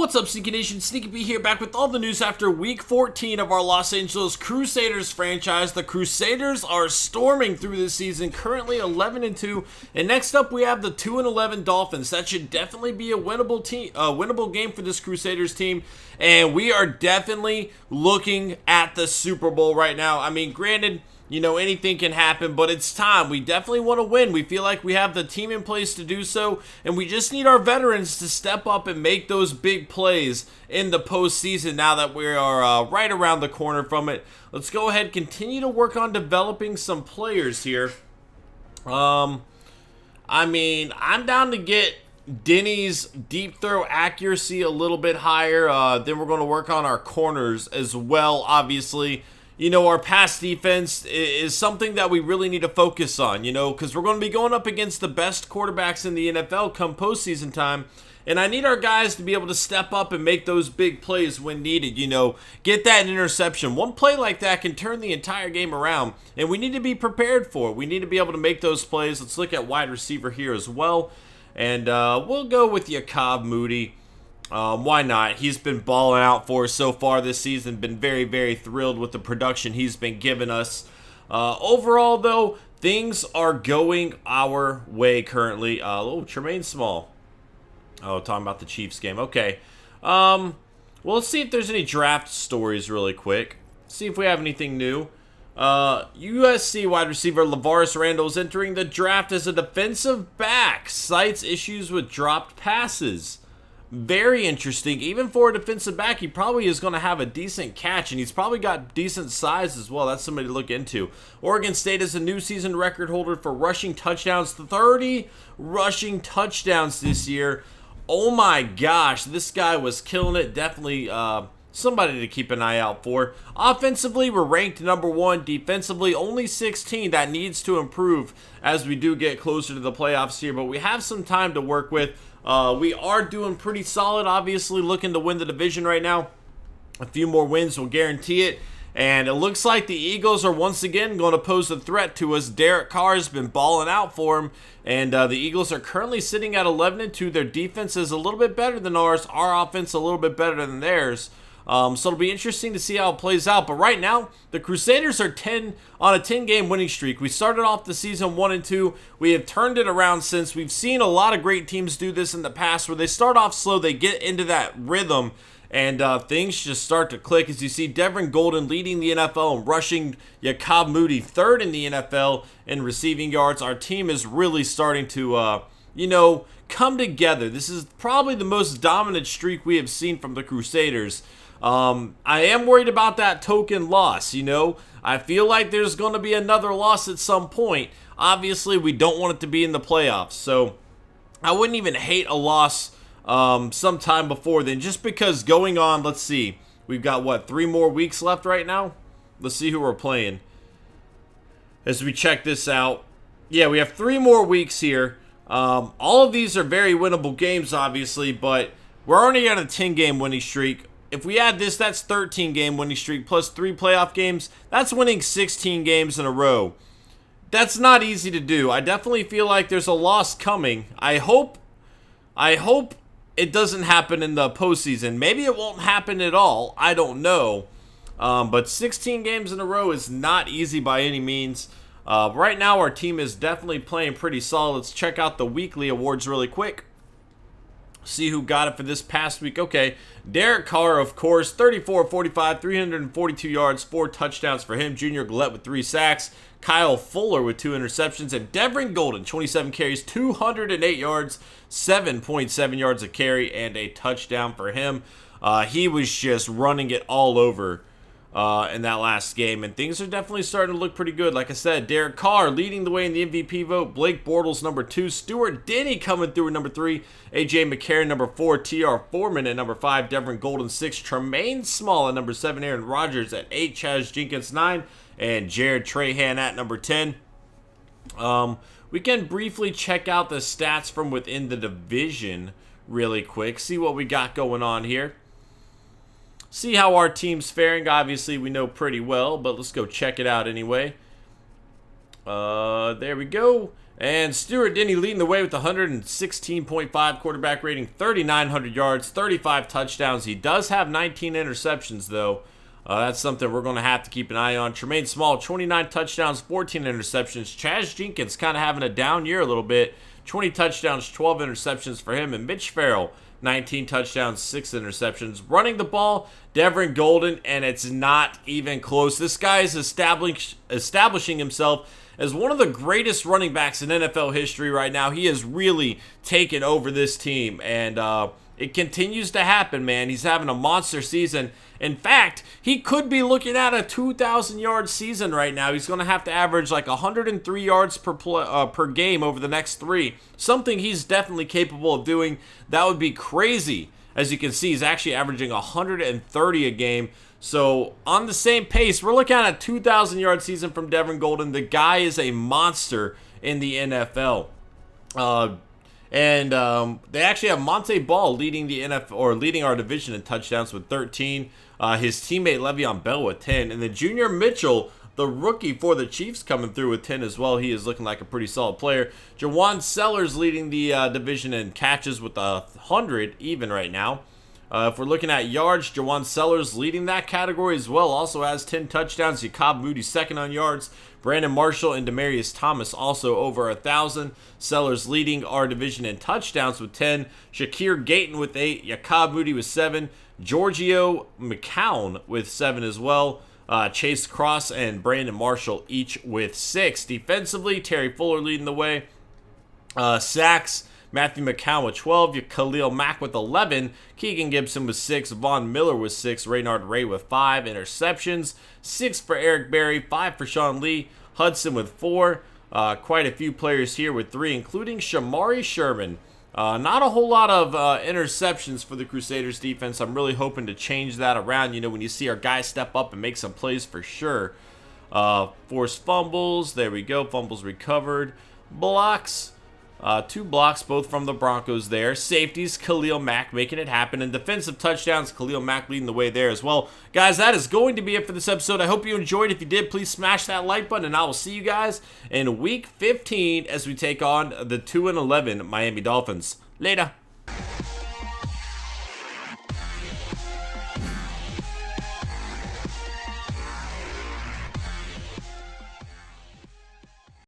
What's up, Sneaky Nation? Sneaky P here, back with all the news after Week 14 of our Los Angeles Crusaders franchise. The Crusaders are storming through this season, currently 11-2. And next up, we have the 2-11 Dolphins. That should definitely be a winnable game for this Crusaders team. And we are definitely looking at the Super Bowl right now. I mean, granted, you know, anything can happen, but it's time. We definitely want to win. We feel like we have the team in place to do so, and we just need our veterans to step up and make those big plays in the postseason now that we are right around the corner from it. Let's go ahead and continue to work on developing some players here. I mean, I'm down to get Denny's deep throw accuracy a little bit higher. Then we're going to work on our corners as well, obviously. You know, our pass defense is something that we really need to focus on, you know, because we're going to be going up against the best quarterbacks in the NFL come postseason time. And I need our guys to be able to step up and make those big plays when needed, you know, get that interception. One play like that can turn the entire game around, and we need to be prepared for it. We need to be able to make those plays. Let's look at wide receiver here as well. And we'll go with Jacob Moody. Why not? He's been balling out for us so far this season. Been very, very thrilled with the production he's been giving us. Overall, though, things are going our way currently. Tremaine Small. Oh, talking about the Chiefs game. Okay. Well, let's see if there's any draft stories really quick. See if we have anything new. USC wide receiver LaVaris Randall is entering the draft as a defensive back. Cites issues with dropped passes. Very interesting. Even for a defensive back, he probably is going to have a decent catch, and he's probably got decent size as well. That's somebody to look into. Oregon State is a new season record holder for rushing touchdowns. 30 rushing touchdowns this year. Oh my gosh, this guy was killing it. Definitely somebody to keep an eye out for. Offensively, we're ranked number 1. Defensively, only 16. That needs to improve as we do get closer to the playoffs here, but we have some time to work with. We are doing pretty solid, obviously looking to win the division right now. A few more wins will guarantee it. And it looks like the Eagles are once again going to pose a threat to us. Derek Carr has been balling out for him. And the Eagles are currently sitting at 11-2. Their defense is a little bit better than ours. Our offense a little bit better than theirs. So it'll be interesting to see how it plays out. But right now, the Crusaders are on a 10-game winning streak. We started off the season 1-2. We have turned it around since. We've seen a lot of great teams do this in the past where they start off slow, they get into that rhythm, and things just start to click. As you see, Devin Golden leading the NFL and rushing, Jacob Moody third in the NFL in receiving yards. Our team is really starting to, come together. This is probably the most dominant streak we have seen from the Crusaders. I am worried about that token loss, you know. I feel like there's going to be another loss at some point. Obviously, we don't want it to be in the playoffs, so I wouldn't even hate a loss sometime before then, just because going on, let's see, we've got, 3 more weeks left right now? Let's see who we're playing as we check this out. Yeah, we have 3 more weeks here. All of these are very winnable games, obviously, but we're already on a 10-game winning streak. If we add this, that's 13-game winning streak plus 3 playoff games. That's winning 16 games in a row. That's not easy to do. I definitely feel like there's a loss coming. I hope it doesn't happen in the postseason. Maybe it won't happen at all. I don't know. But 16 games in a row is not easy by any means. Right now, our team is definitely playing pretty solid. Let's check out the weekly awards really quick. See who got it for this past week. Okay, Derek Carr, of course, 34-45, 342 yards, 4 touchdowns for him. Junior Gillette with 3 sacks. Kyle Fuller with 2 interceptions. And Devin Golden, 27 carries, 208 yards, 7.7 yards a carry, and a touchdown for him. He was just running it all over in that last game, and things are definitely starting to look pretty good. Like I said, Derek Carr leading the way in the MVP vote. Blake Bortles number 2, Stuart Denny coming through at number 3, AJ McCarron number 4, TR Foreman at number 5, Devin Golden 6, Tremaine Small at number 7, Aaron Rodgers at 8, Chaz Jenkins 9, and Jared Trahan at number 10. We can briefly check out the stats from within the division really quick, see what we got going on here. See how our team's faring. Obviously, we know pretty well, but let's go check it out anyway. There we go. And Stuart Denny leading the way with 116.5 quarterback rating, 3,900 yards, 35 touchdowns. He does have 19 interceptions, though. That's something we're going to have to keep an eye on. Tremaine Small, 29 touchdowns, 14 interceptions. Chaz Jenkins kind of having a down year a little bit. 20 touchdowns, 12 interceptions for him. And Mitch Farrell, 19 touchdowns, 6 interceptions. Running the ball, Devin Golden, and it's not even close. This guy is establishing himself as one of the greatest running backs in NFL history right now. He has really taken over this team, and it continues to happen, man. He's having a monster season. In fact, he could be looking at a 2,000-yard season right now. He's going to have to average like 103 yards per game over the next 3. Something he's definitely capable of doing. That would be crazy. As you can see, he's actually averaging 130 a game. So, on the same pace, we're looking at a 2,000-yard season from Devin Golden. The guy is a monster in the NFL. They actually have Monte Ball leading the NFL, or leading our division in touchdowns with 13. His teammate Le'Veon Bell with 10. And then Junior Mitchell, the rookie for the Chiefs, coming through with 10 as well. He is looking like a pretty solid player. Jawan Sellers leading the division in catches with 100 even right now. If we're looking at yards, Jawan Sellers leading that category as well. Also has 10 touchdowns. Jacob Moody second on yards. Brandon Marshall and Demarius Thomas also over 1,000. Sellers leading our division in touchdowns with 10. Shakir Gayton with 8. Jacob Moody with 7. Giorgio McCown with 7 as well. Chase Cross and Brandon Marshall each with 6. Defensively, Terry Fuller leading the way. Sacks, Matthew McCown with 12, Khalil Mack with 11, Keegan Gibson with 6, Von Miller with 6, Raynard Ray with 5 interceptions, 6 for Eric Berry, 5 for Sean Lee, Hudson with 4, quite a few players here with 3, including Shamari Sherman. Not a whole lot of interceptions for the Crusaders defense. I'm really hoping to change that around, you know, when you see our guys step up and make some plays for sure. Forced fumbles, there we go, fumbles recovered, blocks. 2 blocks, both from the Broncos there. Safeties, Khalil Mack making it happen. And defensive touchdowns, Khalil Mack leading the way there as well. Guys, that is going to be it for this episode. I hope you enjoyed. If you did, please smash that like button. And I will see you guys in Week 15 as we take on the 2-11 Miami Dolphins. Later.